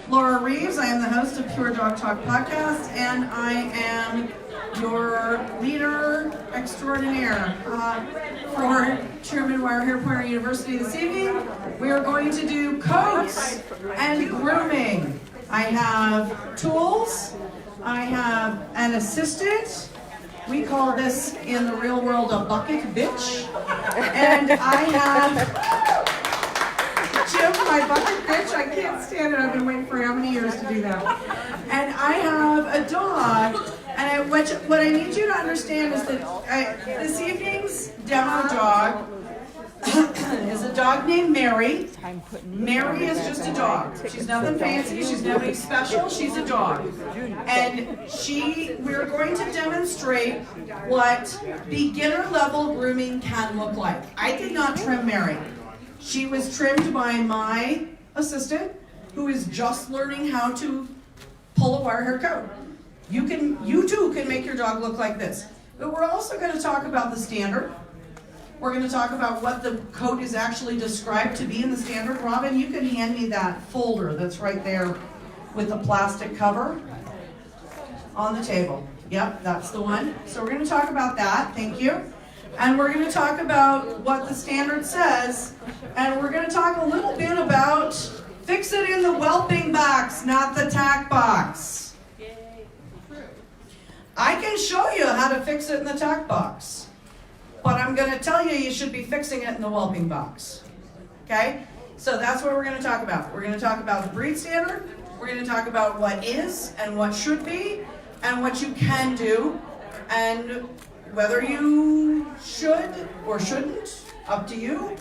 Laura Reeves. I am the host of Pure Dog Talk Podcast, and I am your leader extraordinaire for Chairman Wire Hair Pointer University this evening. We are going to do coats and grooming. I have tools. I have an assistant. We call this in the real world a bucket bitch. And I have Jim, my bucket bitch. I can't stand it. I've been waiting for how many years to do that. And I have a dog. And what I need you to understand is that this evening's demo dog is a dog named Mary. Mary is just a dog. She's nothing fancy. She's nothing special. She's a dog. And we're going to demonstrate what beginner level grooming can look like. I did not trim Mary. She was trimmed by my assistant, who is just learning how to pull a wire hair coat. You too can make your dog look like this. But we're also going to talk about the standard. We're going to talk about what the coat is actually described to be in the standard. Robin, you can hand me that folder that's right there with the plastic cover on the table. Yep, that's the one. So we're going to talk about that. Thank you. And we're going to talk about what the standard says. And we're going to talk a little bit about fix it in the whelping box, not the tack box. I can show you how to fix it in the tack box. But I'm going to tell you should be fixing it in the whelping box. Okay? So that's what we're going to talk about. We're going to talk about the breed standard. We're going to talk about what is and what should be and what you can do and whether you should or shouldn't, up to you,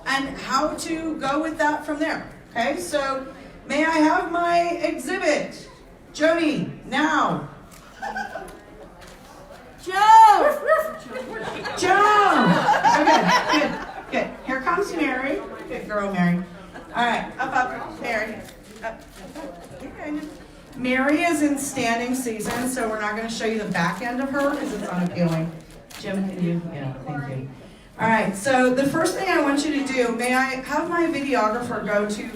and how to go with that from there. Okay? So may I have my exhibit? Jody, now. Joe! Okay, good. Here comes Mary. Good girl, Mary. All right, up, Mary. Up. Okay. Mary is in standing season, so we're not going to show you the back end of her because it's unappealing. Jim, can you? Yeah, thank you. All right, so the first thing I want you to do, may I have my videographer go to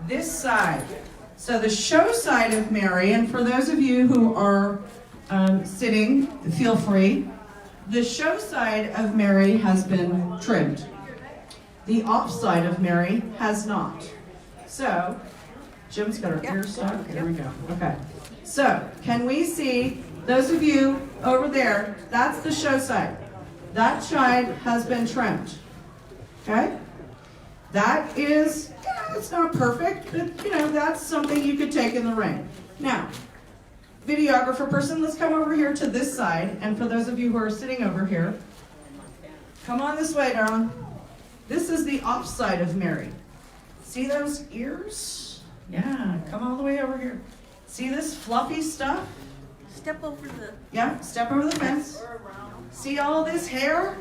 this side? So the show side of Mary, and for those of you who are sitting, feel free. The show side of Mary has been trimmed. The off side of Mary has not. So, Jim's got her ears stuck. There we go. Okay. So, can we see, those of you over there, that's the show side. That side has been trimmed. Okay? That is, it's not perfect, but that's something you could take in the ring. Now, videographer person, let's come over here to this side. And for those of you who are sitting over here, come on this way, darling. This is the off side of Mary. See those ears? Yeah, come all the way over here. See this fluffy stuff? Step over the... Yeah, step over the fence. See all this hair?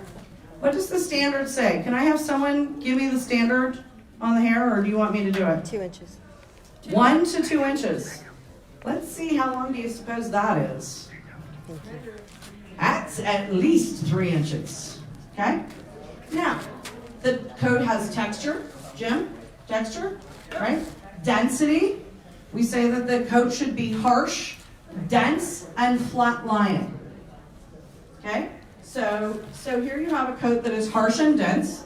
What does the standard say? Can I have someone give me the standard on the hair, or do you want me to do it? 2 inches. 1 to 2 inches. Let's see, how long do you suppose that is? That's at least 3 inches. Okay? Now, the coat has texture. Jim? Texture? Right? Density. We say that the coat should be harsh, dense, and flat lying. Okay? So here you have a coat that is harsh and dense.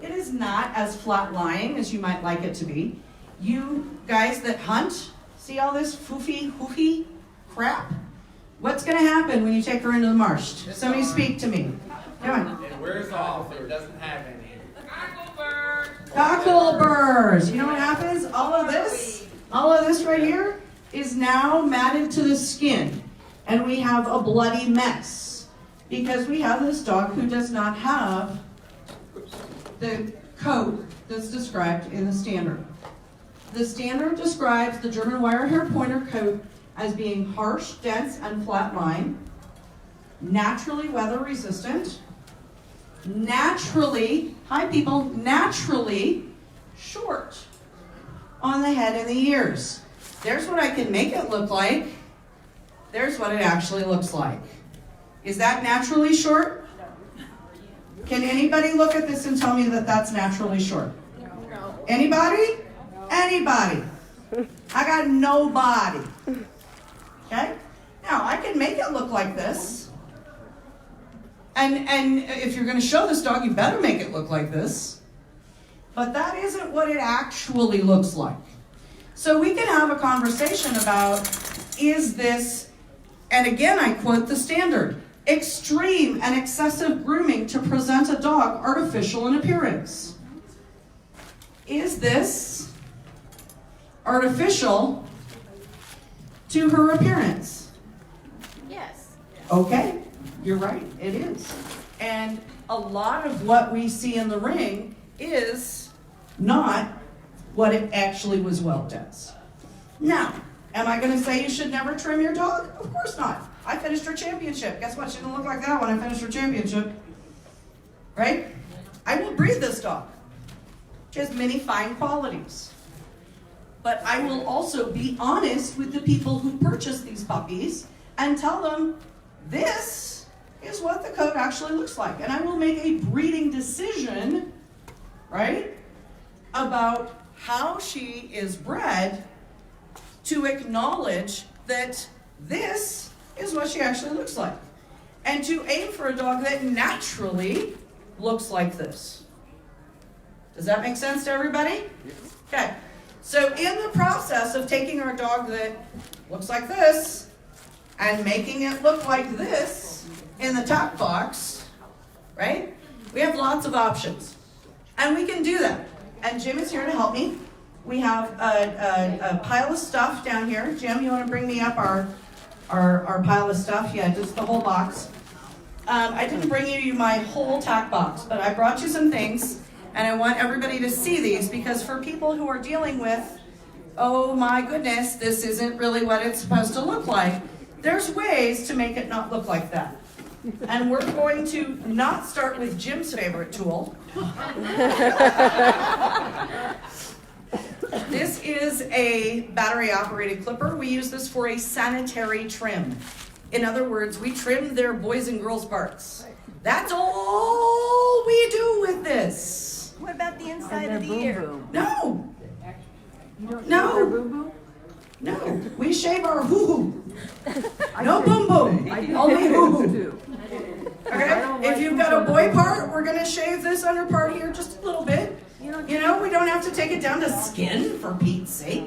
It is not as flat lying as you might like it to be. You guys that hunt, see all this hoofy crap? What's going to happen when you take her into the marsh? Somebody speak to me. Come on. It wears off. It doesn't have any. Cockle burrs. You know what happens? All of this right here is now matted to the skin. And we have a bloody mess. Because we have this dog who does not have the coat that's described in the standard. The standard describes the German wire hair pointer coat as being harsh, dense, and flat lying, naturally weather resistant, naturally short on the head and the ears. There's what I can make it look like. There's what it actually looks like. Is that naturally short? Can anybody look at this and tell me that that's naturally short? No. Anybody? Anybody? I got no body. Okay? Now, I can make it look like this. And if you're going to show this dog, you better make it look like this. But that isn't what it actually looks like. So we can have a conversation about, is this, and again I quote the standard, extreme and excessive grooming to present a dog artificial in appearance. Is this artificial to her appearance? Yes. Okay, you're right, it is. And a lot of what we see in the ring is not what it actually was whelped as. Now, am I going to say you should never trim your dog? Of course not. I finished her championship. Guess what? She didn't look like that when I finished her championship. Right? I will breed this dog. She has many fine qualities. But I will also be honest with the people who purchase these puppies and tell them, this is what the coat actually looks like. And I will make a breeding decision, right, about how she is bred to acknowledge that this is what she actually looks like. And to aim for a dog that naturally looks like this. Does that make sense to everybody? Okay. So in the process of taking our dog that looks like this and making it look like this in the top box, right? We have lots of options. And we can do that. And Jim is here to help me. We have a pile of stuff down here. Jim, you want to bring me up our pile of stuff? Yeah, just the whole box. I didn't bring you my whole tack box, but I brought you some things, and I want everybody to see these, because for people who are dealing with, oh my goodness, this isn't really what it's supposed to look like, there's ways to make it not look like that. And we're going to not start with Jim's favorite tool. This is a battery-operated clipper. We use this for a sanitary trim. In other words, we trim their boys and girls parts. That's all we do with this. What about the inside of the ear? No. No. No. We shave our hoo-hoo. No boom-boom. Only hoo-hoo. Okay? If you've got a boy part, we're going to shave this under part here just a little bit. You know, we don't have to take it down to skin, for Pete's sake.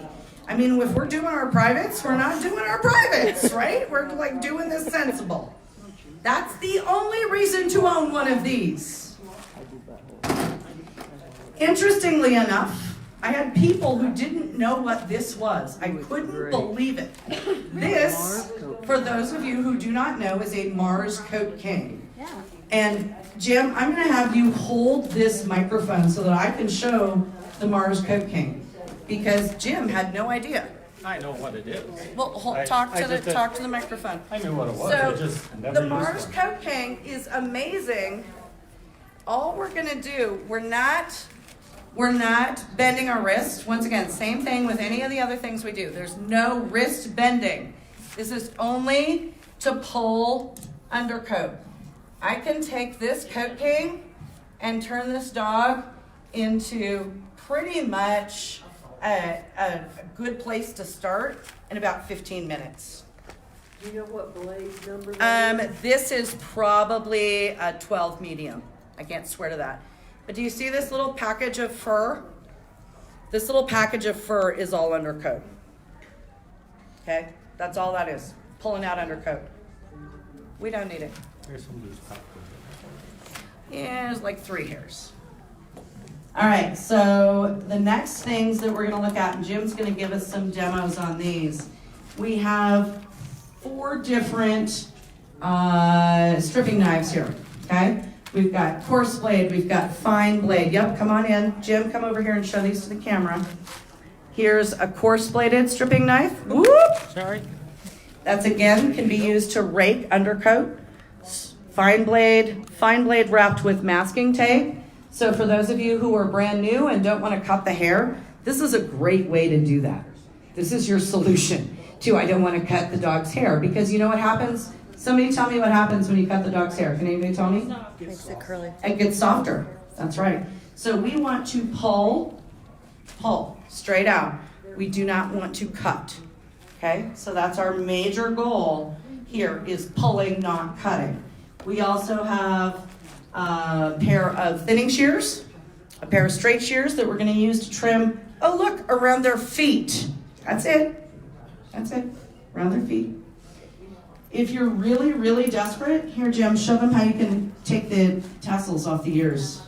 I mean, if we're doing our privates, we're not doing our privates, right? We're like doing this sensible. That's the only reason to own one of these. Interestingly enough, I had people who didn't know what this was. I couldn't believe it. This, for those of you who do not know, is a Mars Coat King. And Jim, I'm going to have you hold this microphone so that I can show the Mars Coat King, because Jim had no idea. I know what it is. Well, talk to the microphone. I knew what it was. So I just never the Mars used one. Coat King is amazing. All we're going to do, we're not bending our wrist. Once again, same thing with any of the other things we do. There's no wrist bending. This is only to pull undercoat. I can take this Coat King and turn this dog into pretty much a good place to start in about 15 minutes. Do you know what blade number that is? This is probably a 12 medium. I can't swear to that. But do you see this little package of fur? This little package of fur is all undercoat. Okay? That's all that is. Pulling out undercoat. We don't need it. Here's some loose popcorn. Yeah, there's like 3 hairs. All right, so the next things that we're going to look at, and Jim's going to give us some demos on these. We have 4 different stripping knives here, okay? We've got coarse blade, we've got fine blade. Yep, come on in. Jim, come over here and show these to the camera. Here's a coarse bladed stripping knife. Whoop! Sorry. That's, again, can be used to rake undercoat. Fine blade wrapped with masking tape. So for those of you who are brand new and don't want to cut the hair, this is a great way to do that. This is your solution to I don't want to cut the dog's hair, because you know what happens? Somebody tell me what happens when you cut the dog's hair. Can anybody tell me? Makes it curly. It gets softer. That's right. So we want to pull straight out. We do not want to cut. Okay, so that's our major goal here is pulling, not cutting. We also have a pair of thinning shears, a pair of straight shears that we're going to use to trim, oh look, around their feet. That's it. That's it. Around their feet. If you're really, really desperate, here, Jim, show them how you can take the tassels off the ears.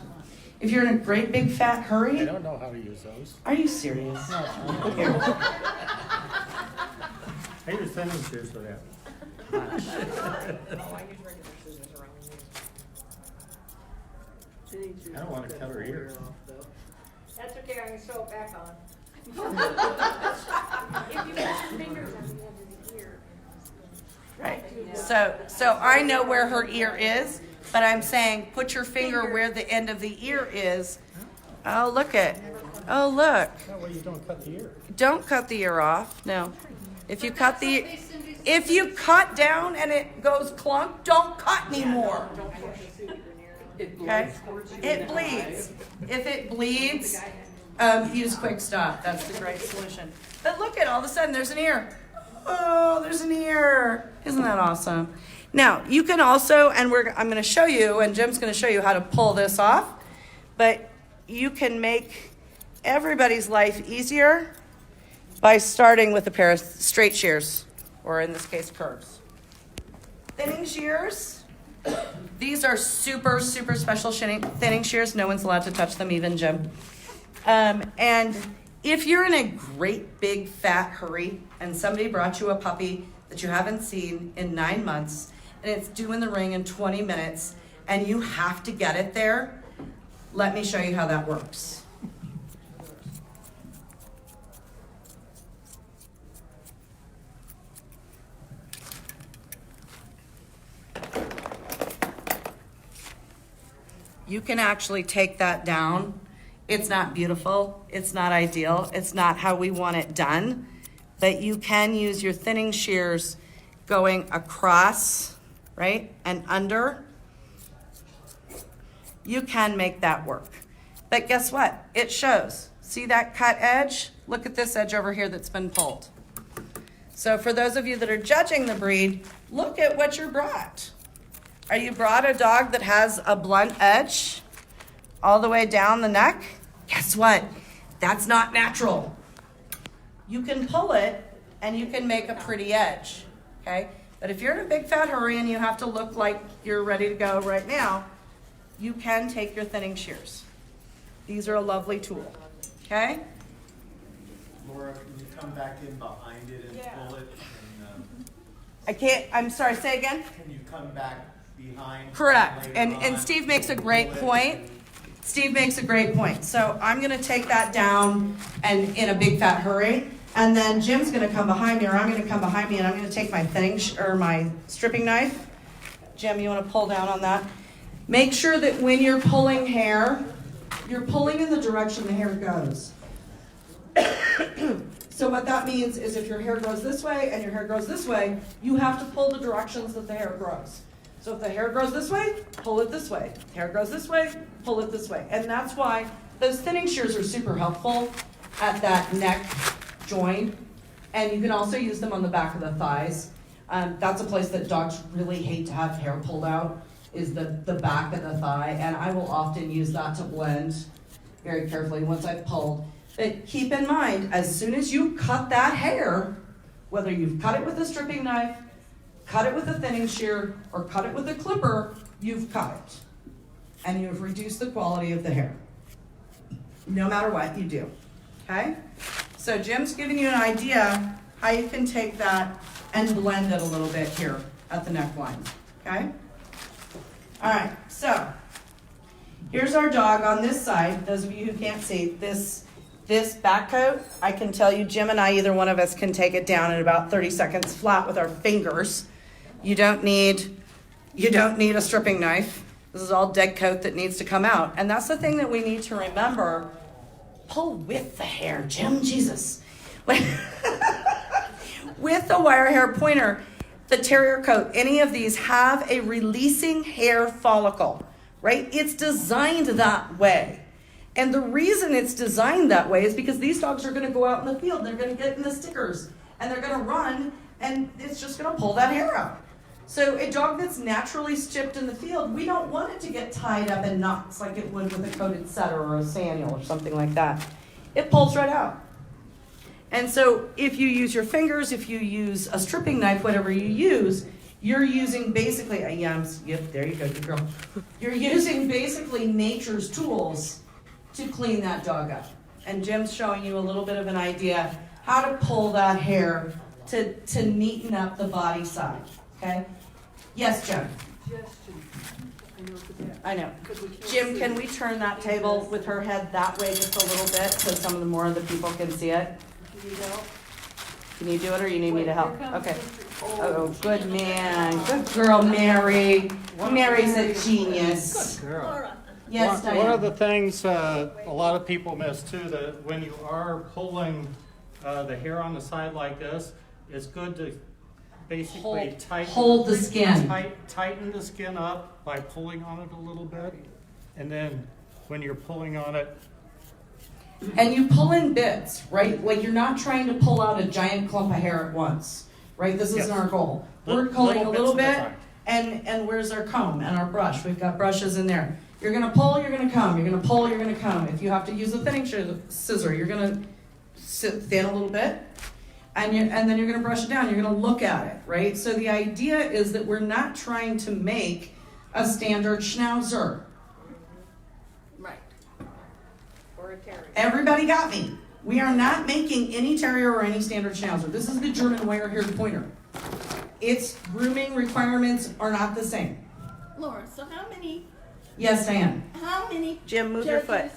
If you're in a great big fat hurry. I don't know how to use those. Are you serious? No. Here. I use thinning shears for that. Oh, I use regular scissors around here. I don't want to cut her ear. That's okay, I can sew it back on. If you put your fingers on the end of the ear. Right. So I know where her ear is, but I'm saying put your finger where the end of the ear is. Oh, look it. Oh, look. No, well, you don't cut the ear. Don't cut the ear off. No. If you cut down and it goes clunk, don't cut anymore. Okay? It bleeds. If it bleeds, use Quick Stop. That's the great solution. But look at all of a sudden there's an ear. Oh, there's an ear. Isn't that awesome? Now, you can also, and I'm going to show you, and Jim's going to show you how to pull this off, but you can make everybody's life easier by starting with a pair of straight shears, or in this case, curves. Thinning shears. These are super, super special thinning shears. No one's allowed to touch them, even Jim. And if you're in a great big fat hurry and somebody brought you a puppy that you haven't seen in 9 months and it's due in the ring in 20 minutes and you have to get it there, let me show you how that works. You can actually take that down. It's not beautiful, it's not ideal, it's not how we want it done, but you can use your thinning shears going across, right, and under. You can make that work. But guess what? It shows. See that cut edge? Look at this edge over here that's been pulled. So for those of you that are judging the breed, look at what you brought. Are you brought a dog that has a blunt edge all the way down the neck? Guess what? That's not natural. You can pull it and you can make a pretty edge, okay? But if you're in a big fat hurry and you have to look like you're ready to go right now, you can take your thinning shears. These are a lovely tool, okay? Laura, can you come back in behind it and pull it? I can't, I'm sorry, say again? Can you come back behind? Correct, later and on Steve makes a and great pull it? point. Steve makes a great point. So I'm gonna take that down and in a big fat hurry, and then Jim's gonna come behind me, or I'm gonna come behind me, and I'm gonna take my my stripping knife. Jim, you wanna pull down on that? Make sure that when you're pulling hair, you're pulling in the direction the hair goes. So what that means is if your hair goes this way and your hair goes this way, you have to pull the directions that the hair grows. So if the hair grows this way, pull it this way. If the hair goes this way, pull it this way. And that's why those thinning shears are super helpful at that neck joint. And you can also use them on the back of the thighs. That's a place that dogs really hate to have hair pulled out, is the back of the thigh. And I will often use that to blend very carefully once I've pulled. But keep in mind, as soon as you cut that hair, whether you've cut it with a stripping knife, cut it with a thinning shear, or cut it with a clipper, you've cut it. And you've reduced the quality of the hair. No matter what you do, okay? So Jim's giving you an idea how you can take that and blend it a little bit here at the neckline, okay? All right, so here's our dog on this side. Those of you who can't see, this back coat, I can tell you, Jim and I, either one of us can take it down in about 30 seconds flat with our fingers. You don't need a stripping knife. This is all dead coat that needs to come out. And that's the thing that we need to remember. Pull with the hair, Jim, Jesus. With the wire hair pointer, the terrier coat, any of these have a releasing hair follicle, right? It's designed that way. And the reason it's designed that way is because these dogs are gonna go out in the field, they're gonna get in the stickers, and they're gonna run, and it's just gonna pull that hair out. So a dog that's naturally stripped in the field, we don't want it to get tied up in knots like it would with a coated setter or a spaniel or something like that. It pulls right out. And so if you use your fingers, if you use a stripping knife, whatever you use, you're using basically, yep, there you go, good girl. You're using basically nature's tools to clean that dog up. And Jim's showing you a little bit of an idea how to pull that hair to neaten up the body side, okay? Yes, Jim? I know. Jim, can we turn that table with her head that way just a little bit so some of the more of the people can see it? Can you do it or you need me to help? Okay. Oh, good man. Good girl, Mary. Mary's a genius. Girl. Yes, Diane. One of the things a lot of people miss too, that when you are pulling the hair on the side like this, it's good to basically hold the skin. Tighten the skin up by pulling on it a little bit. And then when you're pulling on it, And you pull in bits, right? Like you're not trying to pull out a giant clump of hair at once, right? This isn't Yes. our goal. We're pulling a little bits bit, at a time. and where's our comb and our brush? We've got brushes in there. You're gonna pull, you're gonna comb. You're gonna pull, you're gonna comb. If you have to use a thinning scissor, you're gonna sit thin a little bit, and then you're gonna brush it down. You're gonna look at it, right? So the idea is that we're not trying to make a standard schnauzer. Right. Or a terrier. Everybody got me. We are not making any terrier or any standard schnauzer. This is the German wire-haired pointer. Its grooming requirements are not the same. Laura, so how many Jim, move your foot.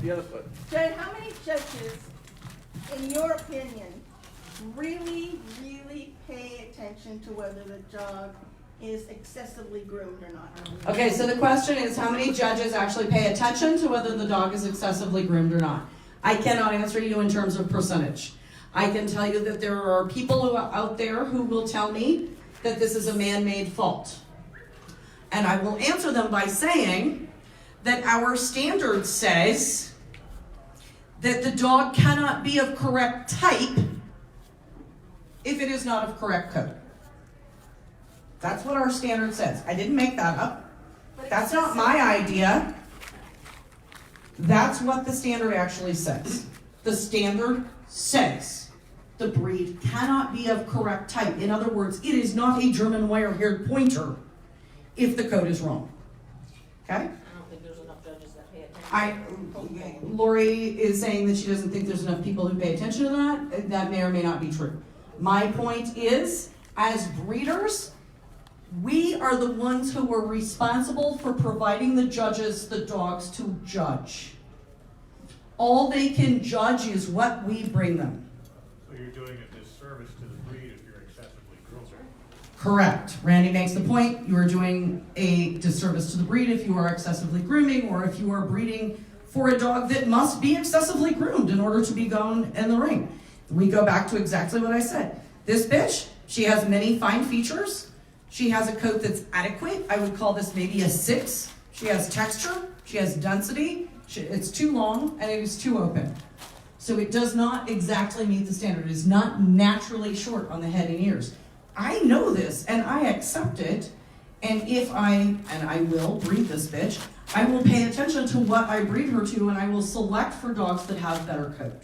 The other foot. Judge, how many judges, in your opinion, really pay attention to whether the dog is excessively groomed or not? Okay, so the question is, how many judges actually pay attention to whether the dog is excessively groomed or not? I cannot answer you in terms of percentage. I can tell you that there are people out there who will tell me that this is a man-made fault. And I will answer them by saying that our standard says that the dog cannot be of correct type if it is not of correct coat. That's what our standard says. I didn't make that up. That's not my idea. That's what the standard actually says. The standard says the breed cannot be of correct type. In other words, it is not a German wire-haired pointer if the coat is wrong. Okay? I don't think there's enough judges that pay attention. Lori is saying that she doesn't think there's enough people who pay attention to that. That may or may not be true. My point is, as breeders, we are the ones who are responsible for providing the judges the dogs to judge. All they can judge is what we bring them. so you're doing a disservice to the breed if you're excessively groomed. Correct. Randy makes the point. You are doing a disservice to the breed if you are excessively grooming, or if you are breeding for a dog that must be excessively groomed in order to be going in the ring. We go back to exactly what I said. This bitch, she has many fine features. She has a coat that's adequate. I would call this maybe a 6. She has texture. She has density. It's too long and it is too open. So it does not exactly meet the standard. It is not naturally short on the head and ears. I know this and I accept it. And I will breed this bitch, I will pay attention to what I breed her to, and I will select for dogs that have better coat.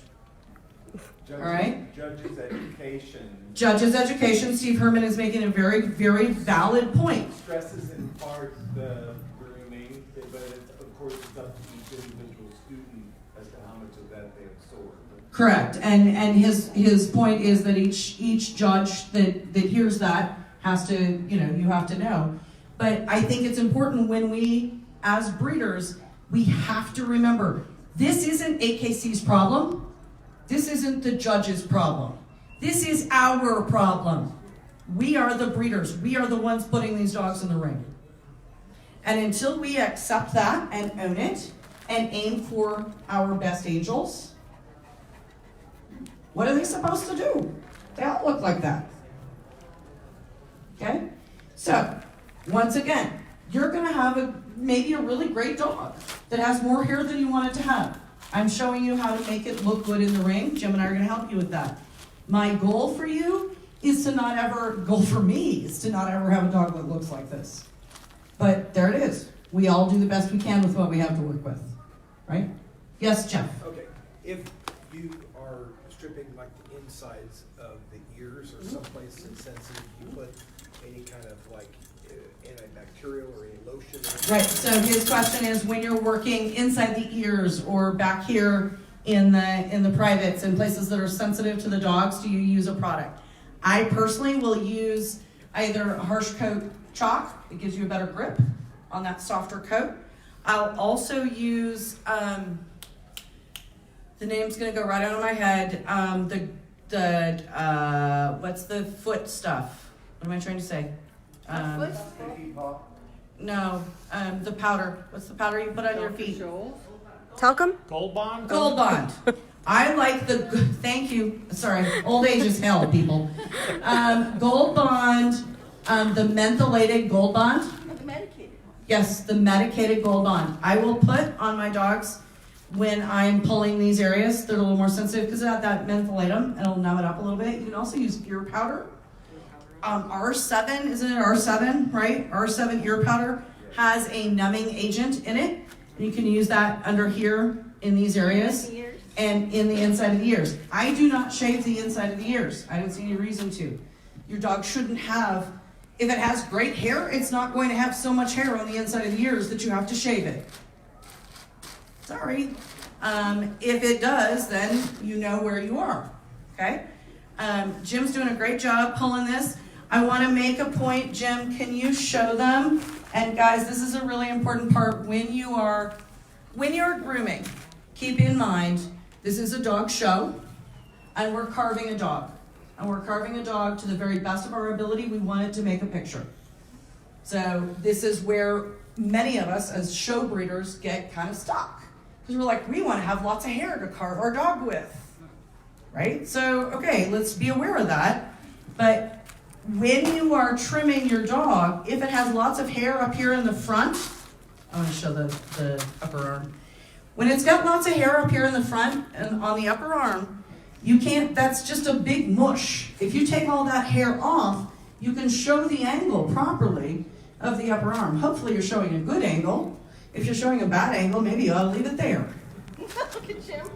All right? Judges' education Judges' education, Steve Herman is making a very, very valid point. stresses in part the grooming, but of course it's up to each individual student as to how much of that they absorb. Correct, and his point is that each judge that hears that has to, you have to know. But I think it's important when we, as breeders, we have to remember, this isn't AKC's problem. This isn't the judge's problem. This is our problem. We are the breeders. We are the ones putting these dogs in the ring. And until we accept that and own it and aim for our best angels, what are they supposed to do? They all look like that. Okay? So, once again, you're going to have maybe a really great dog that has more hair than you want it to have. I'm showing you how to make it look good in the ring. Jim and I are gonna help you with that. My goal for you is to not ever, goal for me is to not ever have a dog that looks like this. But there it is. We all do the best we can with what we have to work with, right? Yes, Jeff? Okay, if you are stripping like the insides of the ears or someplace that's sensitive, you put any kind of like antibacterial or any lotion? Right, so his question is, when you're working inside the ears or back here in the privates and places that are sensitive to the dogs, do you use a product? I personally will use either a harsh coat chalk, it gives you a better grip on that softer coat. I'll also use, the name's gonna go right out of my head, what's the foot stuff? What am I trying to say? No, the powder. What's the powder you put on your feet? Talcum? Gold Bond? Gold Bond. I like thank you. Sorry, old age is hell, people. Gold Bond, the mentholated Gold Bond. The medicated one. Yes, the medicated Gold Bond. I will put on my dogs when I'm pulling these areas. They're a little more sensitive because of that mentholatum, and it'll numb it up a little bit. You can also use ear powder. R7, isn't it R7, right? R7 ear powder has a numbing agent in it. And you can use that under here in these areas and in the inside of the ears. I do not shave the inside of the ears. I don't see any reason to. Your dog shouldn't have, if it has great hair, it's not going to have so much hair on the inside of the ears that you have to shave it. Sorry. If it does, then you know where you are, okay? Jim's doing a great job pulling this. I want to make a point, Jim, can you show them? And guys, this is a really important part. When you're grooming, keep in mind, this is a dog show, and we're carving a dog. And we're carving a dog to the very best of our ability. We want it to make a picture. So this is where many of us as show breeders get kind of stuck. Because we're like, we want to have lots of hair to carve our dog with, right? So, okay, let's be aware of that. But when you are trimming your dog, if it has lots of hair up here in the front, I want to show the upper arm. When it's got lots of hair up here in the front and on the upper arm, you can't, that's just a big mush. If you take all that hair off, you can show the angle properly of the upper arm. Hopefully you're showing a good angle. If you're showing a bad angle, maybe you ought to leave it there. Look at Jim.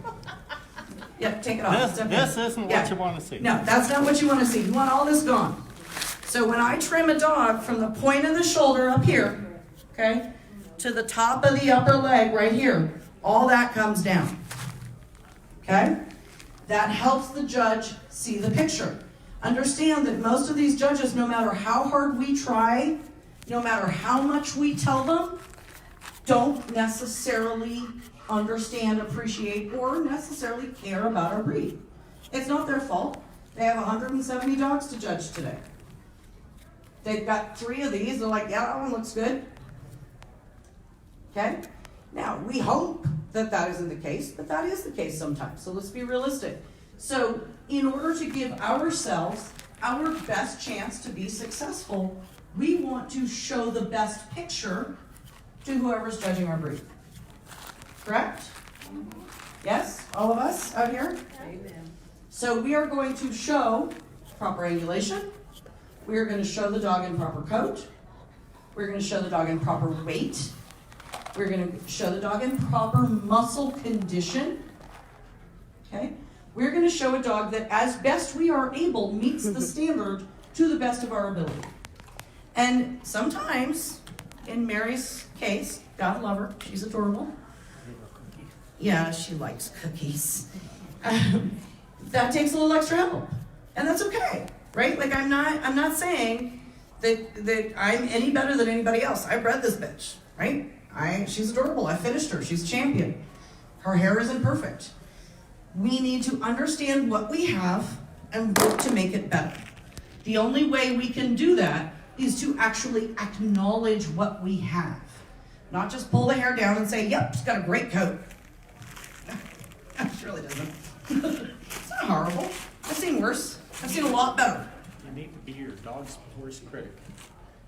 Yeah, take it off. This isn't what you want to see. No, that's not what you want to see. You want all this gone. So when I trim a dog from the point of the shoulder up here, okay, to the top of the upper leg right here, all that comes down, okay? That helps the judge see the picture. Understand that most of these judges, no matter how hard we try, no matter how much we tell them, don't necessarily understand, appreciate, or necessarily care about our breed. It's not their fault. They have 170 dogs to judge today. They've got 3 of these. They're like, yeah, that one looks good. Okay? Now, we hope that that isn't the case, but that is the case sometimes. So let's be realistic. So in order to give ourselves our best chance to be successful, we want to show the best picture to whoever's judging our breed. Correct? Yes? All of us out here? Amen. So we are going to show proper angulation. We are going to show the dog in proper coat. We're going to show the dog in proper weight. We're going to show the dog in proper muscle condition. Okay? We're going to show a dog that, as best we are able, meets the standard to the best of our ability. And sometimes, in Mary's case, God love her, she's adorable. Yeah, she likes cookies. That takes a little extra help, and that's okay, right? Like I'm not saying that I'm any better than anybody else. I bred this bitch, right? She's adorable. I finished her. She's a champion. Her hair isn't perfect. We need to understand what we have and work to make it better. The only way we can do that is to actually acknowledge what we have, not just pull the hair down and say, "Yep, it's got a great coat." It really doesn't. It's not horrible. I've seen worse. I've seen a lot better. You need to be your dog's worst critic.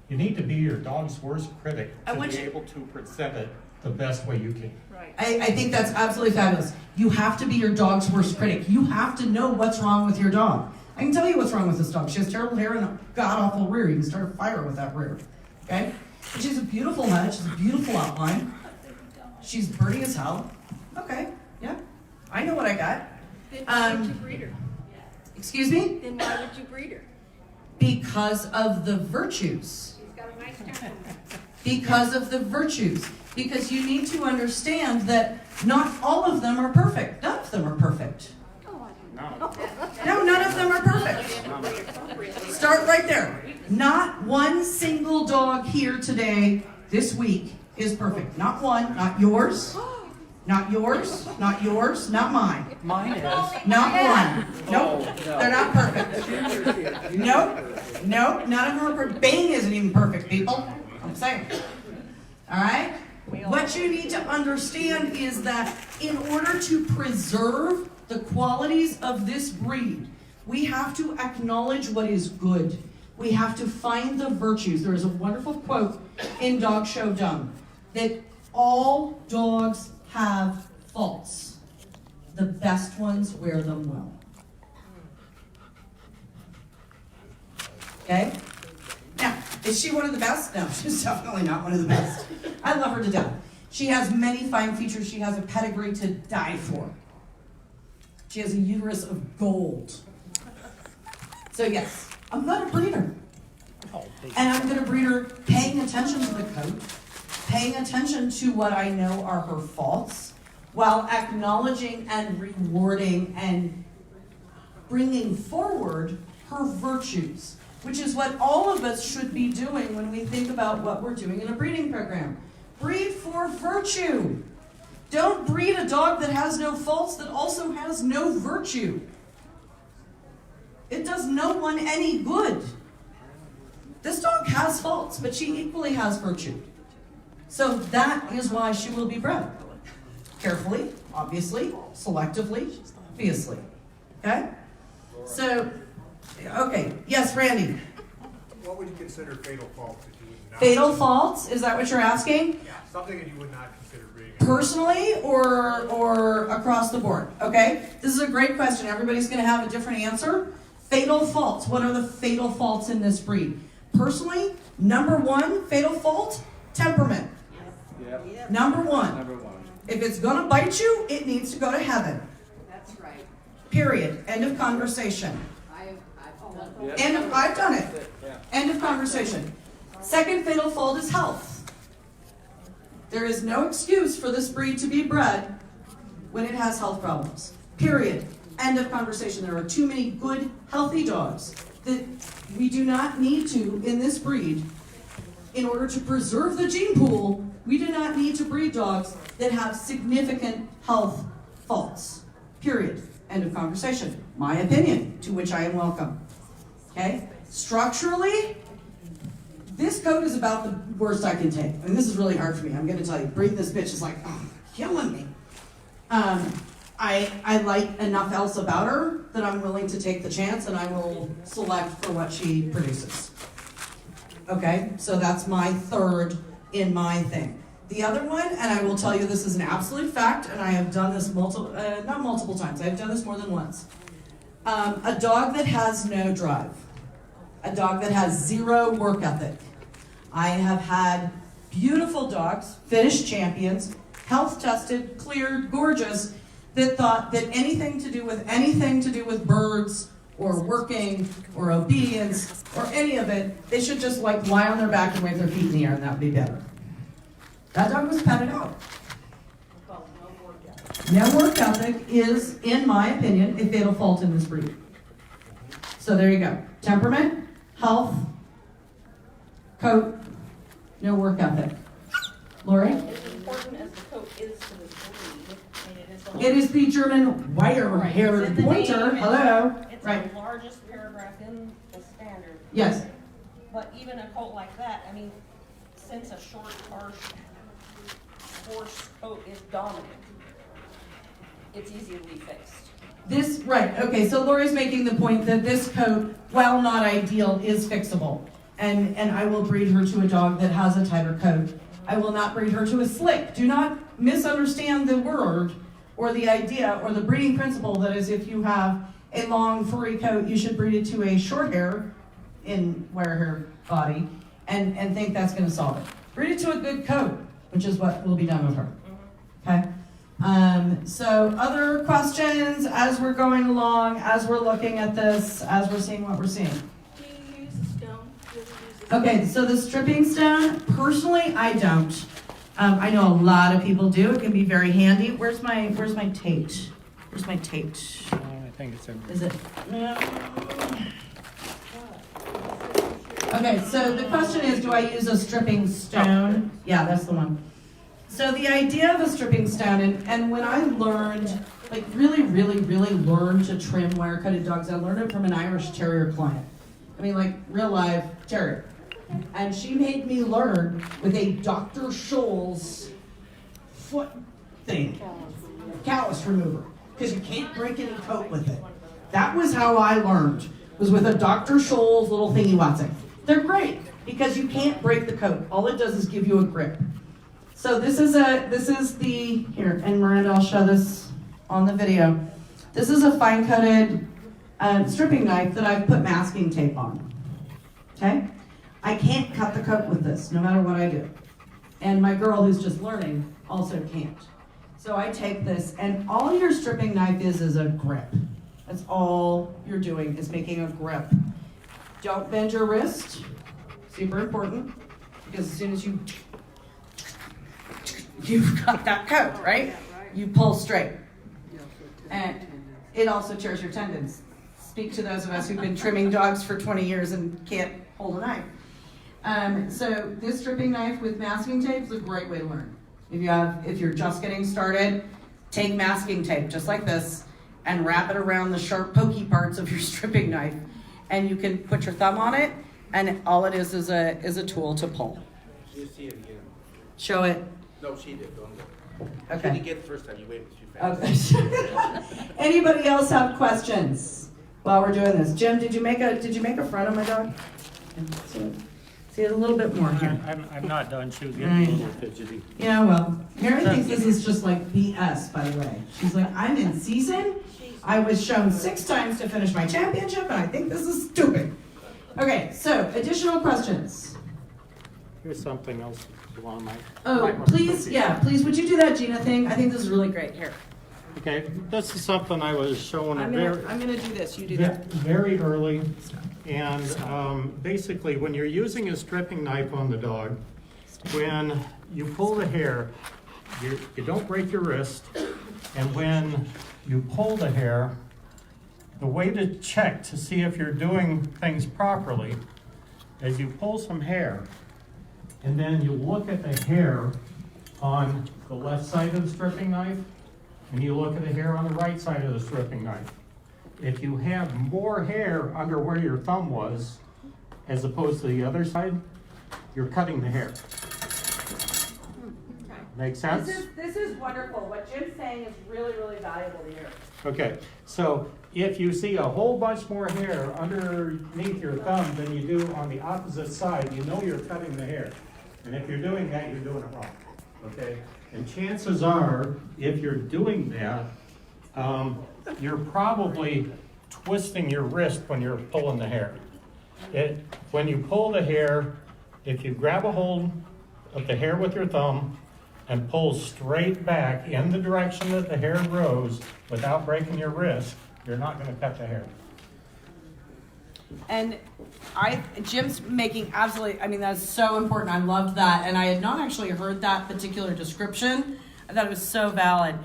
You need to be your dog's worst critic I to want be you- able to present it the best way you can. Right. I think that's absolutely fabulous. You have to be your dog's worst critic. You have to know what's wrong with your dog. I can tell you what's wrong with this dog. She has terrible hair and a god-awful rear. You can start a fire with that rear. Okay? But she's a beautiful head. She's a beautiful outline. She's pretty as hell. Okay, yeah. I know what I got. Then why would you Um, breed her? Excuse me? Then why would you breed her? Because of the virtues. She's got a nice temperament. Because of the virtues. Because you need to understand that not all of them are perfect. None of them are perfect. No, none of them are perfect. Start right there. Not one single dog here today, this week, is perfect. Not one. Not yours. Not yours. Not yours. Not mine. Mine is. Not one. Nope. They're not perfect. Nope. Nope. None of them are perfect. Bane isn't even perfect, people. I'm saying. All right? What you need to understand is that in order to preserve the qualities of this breed, we have to acknowledge what is good. We have to find the virtues. There is a wonderful quote in Dog Show Dumb that all dogs have faults. The best ones wear them well. Okay? Now, is she one of the best? No, she's definitely not one of the best. I love her to death. She has many fine features. She has a pedigree to die for. She has a uterus of gold. So yes, I'm going to breed her. And I'm going to breed her paying attention to the coat, paying attention to what I know are her faults, while acknowledging and rewarding and bringing forward her virtues, which is what all of us should be doing when we think about what we're doing in a breeding program. Breed for virtue. Don't breed a dog that has no faults, that also has no virtue. It does no one any good. This dog has faults, but she equally has virtue. So that is why she will be bred. Carefully, obviously, selectively, obviously. Okay? So, okay. Yes, Randy. What would you consider fatal faults that you would not? Fatal faults, is that what you're asking? Yeah, something that you would not consider breeding. Personally or across the board? Okay? This is a great question. Everybody's going to have a different answer. Fatal faults. What are the fatal faults in this breed? Personally, number one fatal fault, temperament. Yep. Number one. Number one. If it's going to bite you, it needs to go to heaven. That's right. Period. End of conversation. I've done it. Yeah. End of conversation. Second fatal fault is health. There is no excuse for this breed to be bred when it has health problems. Period. End of conversation. There are too many good, healthy dogs that we do not need to, in this breed, in order to preserve the gene pool, we do not need to breed dogs that have significant health faults. Period. End of conversation. My opinion, to which I am welcome. Okay? Structurally, this coat is about the worst I can take. I mean, this is really hard for me. I'm going to tell you, breeding this bitch is like, killing me. I like enough else about her that I'm willing to take the chance, and I will select for what she produces. Okay? So that's my third in my thing. The other one, and I will tell you this is an absolute fact, and I have done this not multiple times, I've done this more than once. A dog that has no drive. A dog that has zero work ethic. I have had beautiful dogs, finished champions, health tested, cleared, gorgeous, that thought that anything to do with birds or working or obedience or any of it, they should just like lie on their back and wave their feet in the air and that would be better. That dog was petted out. No work ethic is, in my opinion, a fatal fault in this breed. So there you go. Temperament, health, coat, no work ethic. Lori? As important as the coat is to this breed, I mean, it is the It is the German wire-haired It's in the pointer. name, Hello. It's Right. the largest paragraph in the standard. Yes. But even a coat like that, I mean, since a short, harsh, coarse coat is dominant, it's easily fixed. Right. Okay, so Lori's making the point that this coat, while not ideal, is fixable. and I will breed her to a dog that has a tighter coat. I will not breed her to a slick. Do not misunderstand the word or the idea or the breeding principle that is if you have a long furry coat, you should breed it to a short hair in wire hair body and think that's going to solve it. Breed it to a good coat, which is what will be done with her. Okay? So other questions as we're going along, as we're looking at this, as we're seeing what we're seeing? Do you use a stone? Do you ever use a Okay, so the stripping stone, personally, I don't. I know a lot of people do. It can be very handy. Where's my Tate? Where's my Tate? I think it's in. Is it? No. Okay, so the question is, do I use a stripping stone? Yeah, that's the one. So the idea of a stripping stone, and when I learned, like really learned to trim wire-coated dogs, I learned it from an Irish Terrier client. I mean, like real live terrier. And she made me learn with a Dr. Scholl's foot thing, callus remover, because you can't break any coat with it. That was how I learned, was with a Dr. Scholl's little thingy Watson. They're great because you can't break the coat. All it does is give you a grip. So this is the, here, and Miranda, I'll show this on the video. This is a fine-coated stripping knife that I've put masking tape on, okay? I can't cut the coat with this, no matter what I do. And my girl who's just learning also can't. So I take this, and all your stripping knife is a grip. That's all you're doing, is making a grip. Don't bend your wrist, super important, because as soon as you've got that coat, right? You pull straight. And it also tears your tendons. Speak to those of us who've been trimming dogs for 20 years and can't hold a knife. So this stripping knife with masking tape is a great way to learn. If you're just getting started, take masking tape just like this and wrap it around the sharp pokey parts of your stripping knife, and you can put your thumb on it, and all it is a tool to pull. You see it here. Show it. No, she did. Don't look. Okay. She didn't get it the first time. You waited too fast. Okay. Anybody else have questions while we're doing this? Jim, did you make a front on my dog? See it a little bit more here. I'm not done. She was getting a little fidgety. Yeah, well, Mary thinks this is just like BS, by the way. She's like, I'm in season. I was shown 6 times to finish my championship, and I think this is stupid. Okay, so additional questions. Here's something else you want to make. Oh, please, yeah, please, would you do that Gina thing? I think this is really great. Here. Okay, this is something I was showing I'm gonna do this. You do that. very early. And basically, when you're using a stripping knife on the dog, when you pull the hair, you don't break your wrist. And when you pull the hair, the way to check to see if you're doing things properly is you pull some hair, and then you look at the hair on the left side of the stripping knife, and you look at the hair on the right side of the stripping knife. If you have more hair under where your thumb was, as opposed to the other side, you're cutting the hair. Make sense? This is wonderful. What Jim's saying is really valuable to hear. Okay, so if you see a whole bunch more hair underneath your thumb than you do on the opposite side, you know you're cutting the hair. And if you're doing that, you're doing it wrong, okay? And chances are, if you're doing that, you're probably twisting your wrist when you're pulling the hair. When you pull the hair, if you grab a hold of the hair with your thumb and pull straight back in the direction that the hair grows without breaking your wrist, you're not going to cut the hair. And Jim's making absolutely, I mean, that's so important. I loved that. And I had not actually heard that particular description. I thought it was so valid.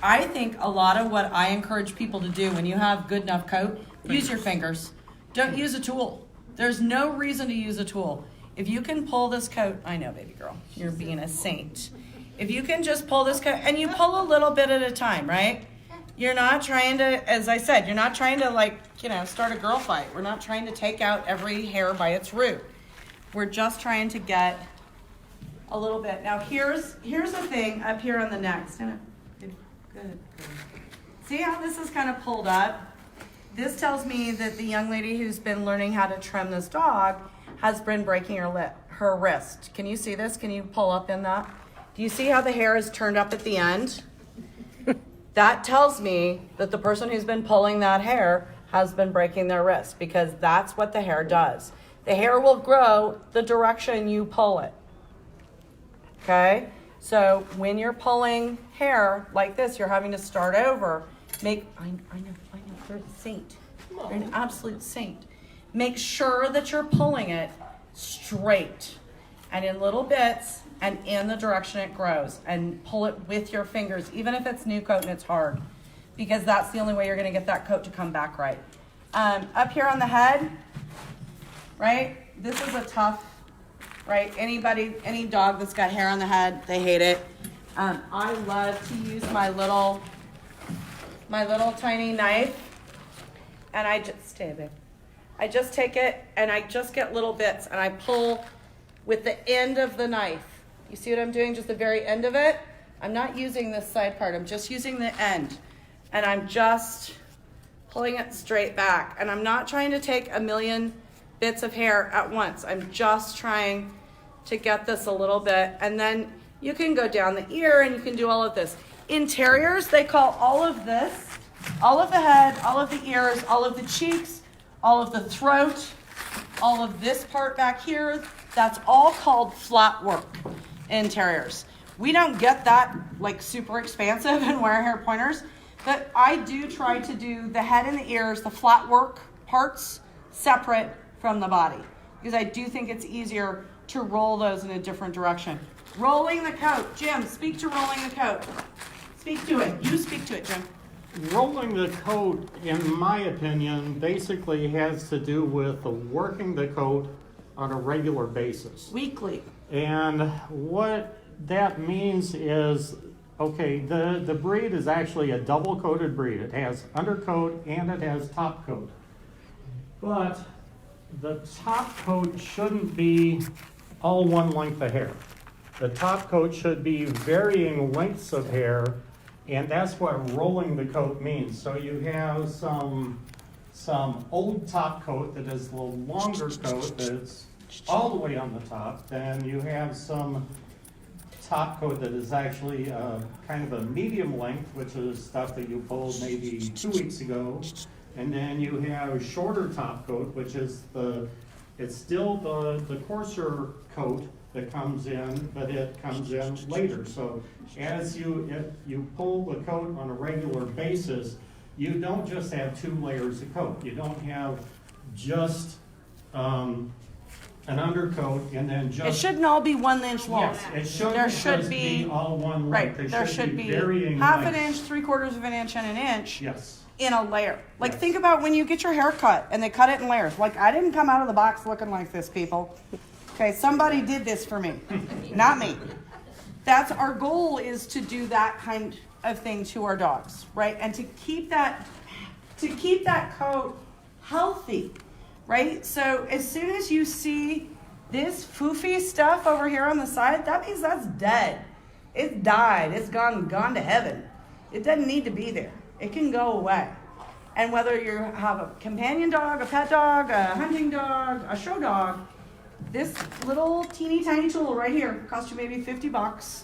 I think a lot of what I encourage people to do when you have good enough coat, use your fingers. Don't use a tool. There's no reason to use a tool. If you can pull this coat, I know, baby girl, you're being a saint. If you can just pull this coat, and you pull a little bit at a time, right? You're not trying to, as I said, you're not trying to start a girl fight. We're not trying to take out every hair by its root. We're just trying to get a little bit. Now here's the thing up here on the neck. Stand up. Good. See how this is kind of pulled up? This tells me that the young lady who's been learning how to trim this dog has been breaking her wrist. Can you see this? Can you pull up in that? Do you see how the hair is turned up at the end? That tells me that the person who's been pulling that hair has been breaking their wrist, because that's what the hair does. The hair will grow the direction you pull it. Okay? So when you're pulling hair like this, you're having to start over. I know, you're a saint. You're an absolute saint. Make sure that you're pulling it straight and in little bits and in the direction it grows, and pull it with your fingers, even if it's new coat and it's hard, because that's the only way you're going to get that coat to come back right. Up here on the head, right? This is a tough, right? Any dog that's got hair on the head, they hate it. I love to use my little tiny knife, and I just take it and I just get little bits and I pull with the end of the knife. You see what I'm doing? Just the very end of it. I'm not using this side part. I'm just using the end. And I'm just pulling it straight back. And I'm not trying to take a million bits of hair at once. I'm just trying to get this a little bit. And then you can go down the ear and you can do all of this. In terriers, they call all of this, all of the head, all of the ears, all of the cheeks, all of the throat, all of this part back here, that's all called flat work in terriers. We don't get that like super expansive in wire hair pointers, but I do try to do the head and the ears, the flat work parts, separate from the body, because I do think it's easier to roll those in a different direction. Rolling the coat. Jim, speak to rolling the coat. Speak to it. You speak to it, Jim. Rolling the coat, in my opinion, basically has to do with working the coat on a regular basis. Weekly. And what that means is, okay, the breed is actually a double-coated breed. It has undercoat and it has top coat. But the top coat shouldn't be all one length of hair. The top coat should be varying lengths of hair, and that's what rolling the coat means. So you have some old top coat that is a little longer coat that's all the way on the top. Then you have some top coat that is actually kind of a medium length, which is stuff that you pulled maybe 2 weeks ago. And then you have shorter top coat, which is it's still the coarser coat that comes in, but it comes in later. So as you pull the coat on a regular basis, you don't just have 2 layers of coat. You don't have just an undercoat and then just... It shouldn't all be 1 inch long. Yes, it shouldn't There should just be all one length. Right, there should be varying half an lengths. inch, 3/4 of an inch, and an inch Yes. in a layer. Like Yes. think about when you get your hair cut and they cut it in layers. Like I didn't come out of the box looking like this, people. Okay, somebody did this for me, not me. That's our goal, is to do that kind of thing to our dogs, right? And to keep that coat healthy, right? So as soon as you see this foofy stuff over here on the side, that means that's dead. It's died. It's gone to heaven. It doesn't need to be there. It can go away. And whether you have a companion dog, a pet dog, a hunting dog, a show dog, this little teeny tiny tool right here costs you maybe $50.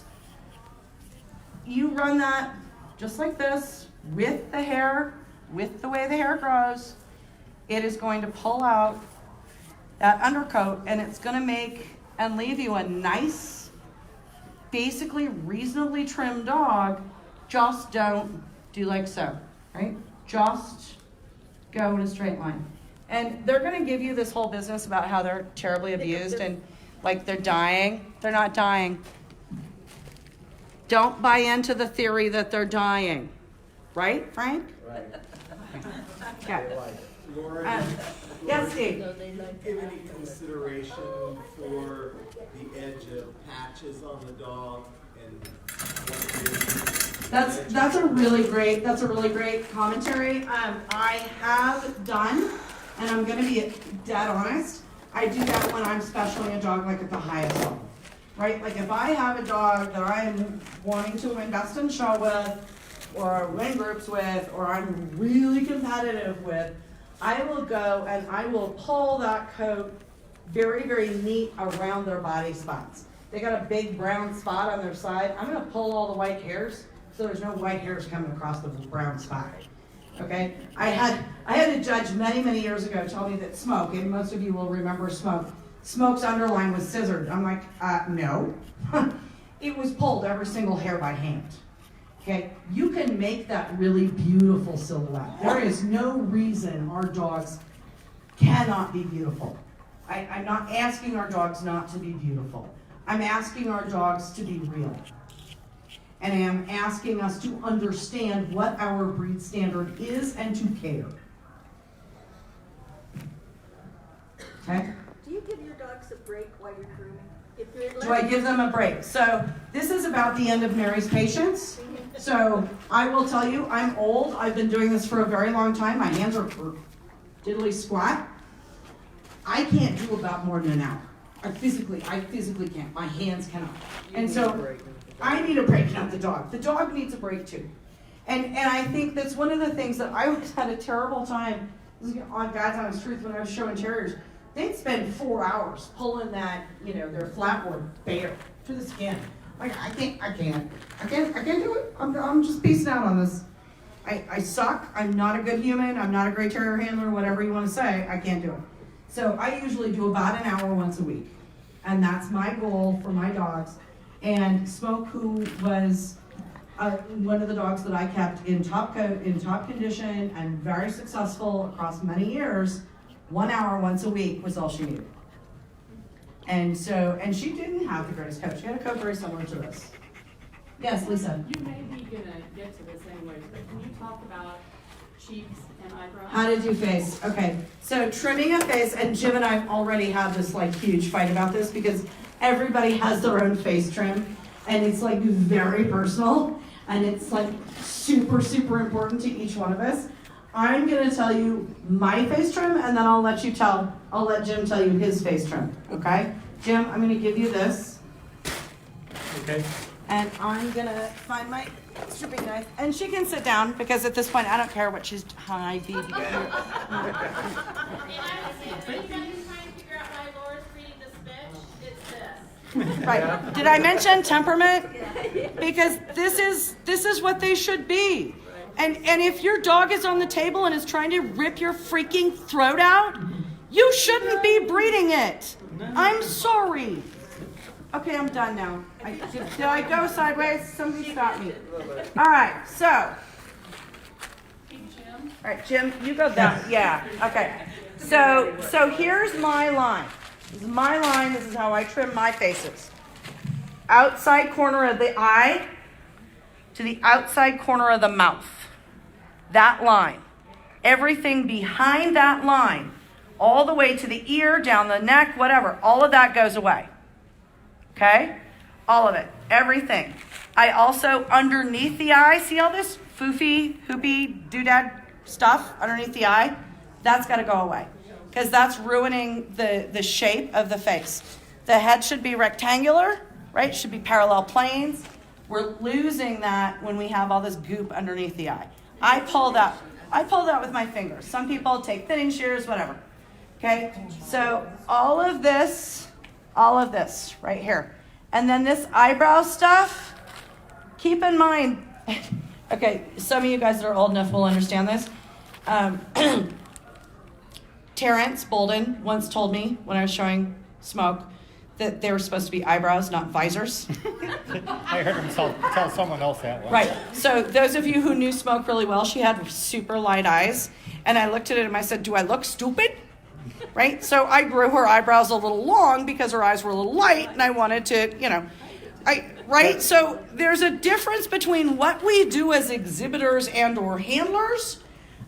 You run that just like this with the hair, with the way the hair grows. It is going to pull out that undercoat, and it's going to make and leave you a nice, basically reasonably trimmed dog. Just don't do like so, right? Just go in a straight line. And they're going to give you this whole business about how they're terribly abused and like they're dying. They're not dying. Don't buy into the theory that they're dying. Right, Frank? Right. Okay. Laura, Yes, Steve. give any consideration for the edge of patches on the dog and what That's a really great commentary. I have done, and I'm going to be dead honest, I do that when I'm specialing a dog like at the highest level, right? Like if I have a dog that I'm wanting to invest in show with, or win groups with, or I'm really competitive with, I will go and I will pull that coat very, very neat around their body spots. They got a big brown spot on their side. I'm gonna pull all the white hairs so there's no white hairs coming across the brown spot. Okay? I had a judge many, many years ago tell me that Smoke, and most of you will remember Smoke's underline was scissored. I'm like, no. It was pulled every single hair by hand. Okay? You can make that really beautiful silhouette. There is no reason our dogs cannot be beautiful. I'm not asking our dogs not to be beautiful. I'm asking our dogs to be real. And I am asking us to understand what our breed standard is and to care. Okay? Do you give your dogs a break while you're grooming? If you're Do I give them a break? So this is about the end of Mary's patience. So I will tell you, I'm old. I've been doing this for a very long time. My hands are diddly squat. I can't do about more than an hour. I physically can't. My hands cannot. And so I need a break, not the dog. The dog needs a break too. And I think that's one of the things that I always had a terrible time, on God's honest truth, when I was showing terriers. They'd spend 4 hours pulling that, their flatboard bare to the skin. Like, I can't do it. I'm just piecing out on this. I suck. I'm not a good human. I'm not a great terrier handler, whatever you want to say. I can't do it. So I usually do about an hour once a week. And that's my goal for my dogs. And Smoke, who was one of the dogs that I kept in top condition and very successful across many years, 1 hour once a week was all she needed. And she didn't have the greatest coat. She had a coat very similar to this. Yes, Lisa. You may be gonna get to this anyway, but can you talk about cheeks and eyebrows? How to do face. Okay, so trimming a face, and Jim and I already have this huge fight about this because everybody has their own face trim, and it's very personal, and it's super, super important to each one of us. I'm gonna tell you my face trim, and then I'll let Jim tell you his face trim, okay? Jim, I'm gonna give you this. Okay. And I'm gonna find my stripping knife, and she can sit down because at this point I don't care what she's. Hi, baby. And I was saying, if anybody's trying to figure out why Laura's reading this bitch, it's this. Right. Did I mention temperament? Because this is what they should be. And if your dog is on the table and is trying to rip your freaking throat out, you shouldn't be breeding it. I'm sorry. Okay, I'm done now. Did I go sideways? Somebody stop me. All right, so. All right, Jim, you go down. Yeah, okay. So here's my line. This is my line. This is how I trim my faces. Outside corner of the eye to the outside corner of the mouth. That line. Everything behind that line, all the way to the ear, down the neck, whatever, all of that goes away. Okay? All of it. Everything. I also, underneath the eye, see all this foofy, hoopy, doodad stuff underneath the eye? That's got to go away. Because that's ruining the shape of the face. The head should be rectangular, right? Should be parallel planes. We're losing that when we have all this goop underneath the eye. I pull that with my fingers. Some people take thinning shears, whatever. Okay? So all of this right here. And then this eyebrow stuff, keep in mind, okay, some of you guys that are old enough will understand this. Terrence Bolden once told me when I was showing Smoke that they were supposed to be eyebrows, not visors. I heard him tell someone else that once. Right. So those of you who knew Smoke really well, she had super light eyes. And I looked at it and I said, do I look stupid? Right? So I grew her eyebrows a little long because her eyes were a little light and I wanted to, right? So there's a difference between what we do as exhibitors and or handlers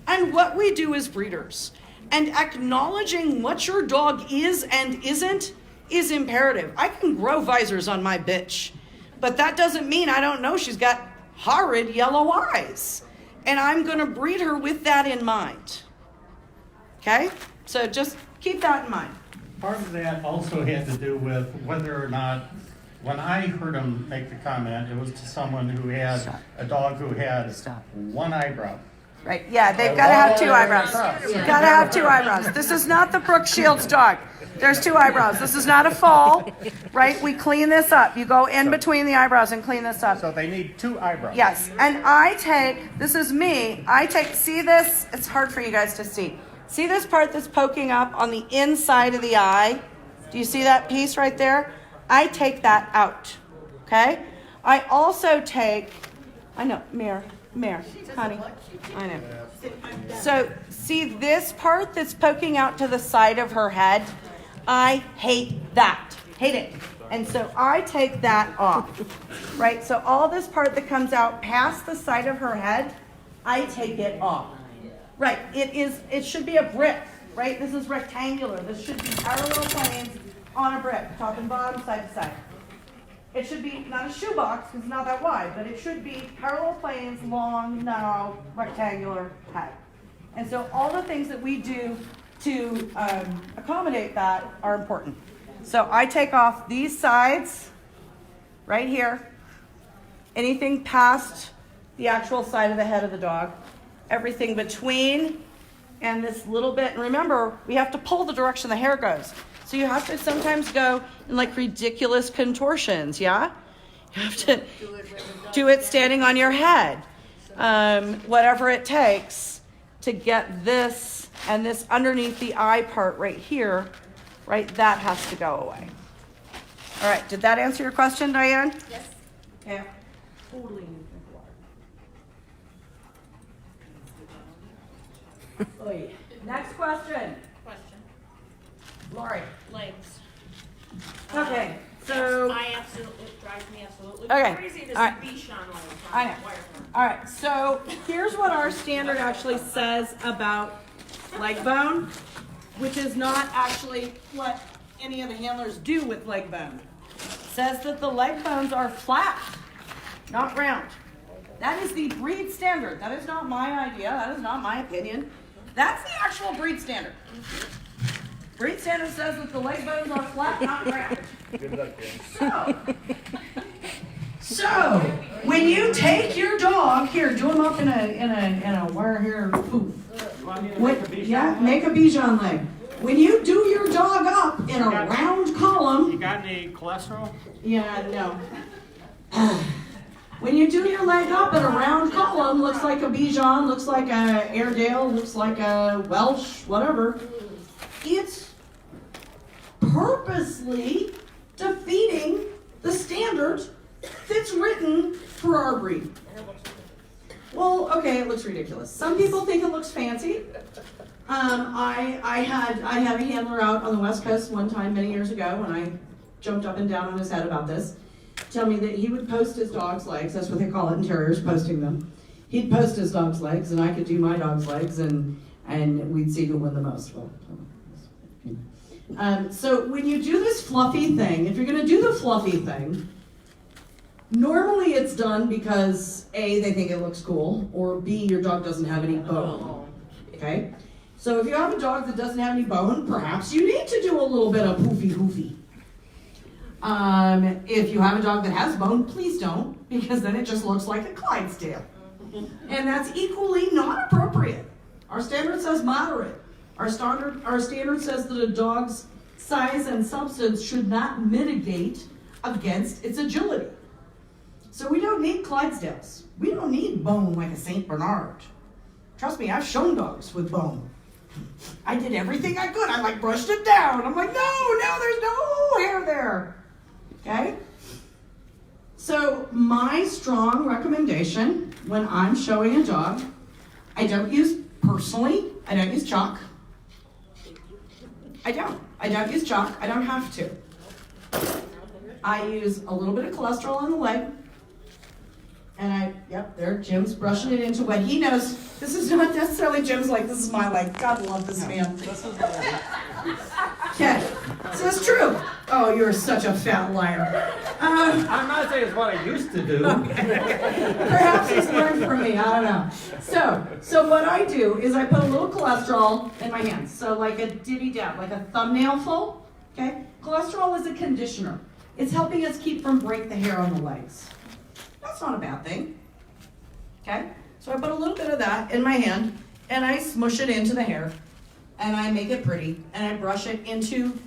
and what we do as breeders. And acknowledging what your dog is and isn't is imperative. I can grow visors on my bitch, but that doesn't mean I don't know she's got horrid yellow eyes. And I'm going to breed her with that in mind. Okay? So just keep that in mind. Part of that also had to do with whether or not, when I heard him make the comment, it was to someone who had a dog who had one eyebrow. Right, yeah, they've got to have two eyebrows. Got to have two eyebrows. This is not the Brooke Shields dog. There's two eyebrows. This is not a fall, right? We clean this up. You go in between the eyebrows and clean this up. So they need two eyebrows. Yes, and I take, this is me, see this? It's hard for you guys to see. See this part that's poking up on the inside of the eye? Do you see that piece right there? I take that out, okay? I also take, I know, Mare, honey, I know. So see this part that's poking out to the side of her head? I hate that, hate it. And so I take that off, right? So all this part that comes out past the side of her head, I take it off. Right, it should be a brick, right? This is rectangular. This should be parallel planes on a brick, top and bottom, side to side. It should be not a shoebox, because it's not that wide, but it should be parallel planes, long, narrow, rectangular head. And so all the things that we do to accommodate that are important. So I take off these sides right here, anything past the actual side of the head of the dog, everything between and this little bit. And remember, we have to pull the direction the hair goes. So you have to sometimes go in like ridiculous contortions, yeah? You have to do it standing on your head. Whatever it takes to get this and this underneath the eye part right here, right, that has to go away. All right, did that answer your question, Diane? Yes. Yeah. Totally new water. Next question. Lori. Legs. Okay, so. It drives me absolutely Okay. crazy, this All right. beach on legs. I know. All right, so here's what our standard actually says about leg bone, which is not actually what any of the handlers do with leg bone. It says that the leg bones are flat, not round. That is the breed standard. That is not my idea. That is not my opinion. That's the actual breed standard. Breed standard says that the leg bones are flat, not round. Good luck, Jen. So when you take your dog here, do them up in a wire here. Poof. Make a Bichon leg. When you do your dog up in a round column. You got any cholesterol? Yeah, no. When you do your leg up in a round column, looks like a Bichon, looks like a Airedale, looks like a Welsh, whatever. It's purposely defeating the standards that's written for our breed. Well, okay, it looks ridiculous. Some people think it looks fancy. I had a handler out on the West Coast one time many years ago when I jumped up and down on his head about this. Tell me that he would post his dog's legs. That's what they call it in terriers, posting them. He'd post his dog's legs, and I could do my dog's legs, and we'd see who won the most. Well, so when you do this fluffy thing, if you're going to do the fluffy thing, normally it's done because A, they think it looks cool, or B, your dog doesn't have any bone. Okay? So if you have a dog that doesn't have any bone, perhaps you need to do a little bit of poofy-hoofy. If you have a dog that has bone, please don't, because then it just looks like a Clydesdale. And that's equally not appropriate. Our standard says moderate. Our standard says that a dog's size and substance should not mitigate against its agility. So we don't need Clydesdales. We don't need bone like a St. Bernard. Trust me, I've shown dogs with bone. I did everything I could. I brushed it down. I'm like, no, there's no hair there. Okay? So my strong recommendation when I'm showing a dog, I don't use chalk. I don't use chalk. I don't have to. I use a little bit of cholesterol on the leg. And there, Jim's brushing it into what he knows. This is not necessarily Jim's leg, this is my leg. God love this man. Okay, so it's true. Oh, you're such a fat liar. I'm not saying it's what I used to do. Perhaps he's learned from me, I don't know. So what I do is I put a little cholesterol in my hands. So like a divvy dab, like a thumbnail full, okay? Cholesterol is a conditioner. It's helping us keep from break the hair on the legs. That's not a bad thing, okay? So I put a little bit of that in my hand, and I smush it into the hair, and I make it pretty, and I brush it into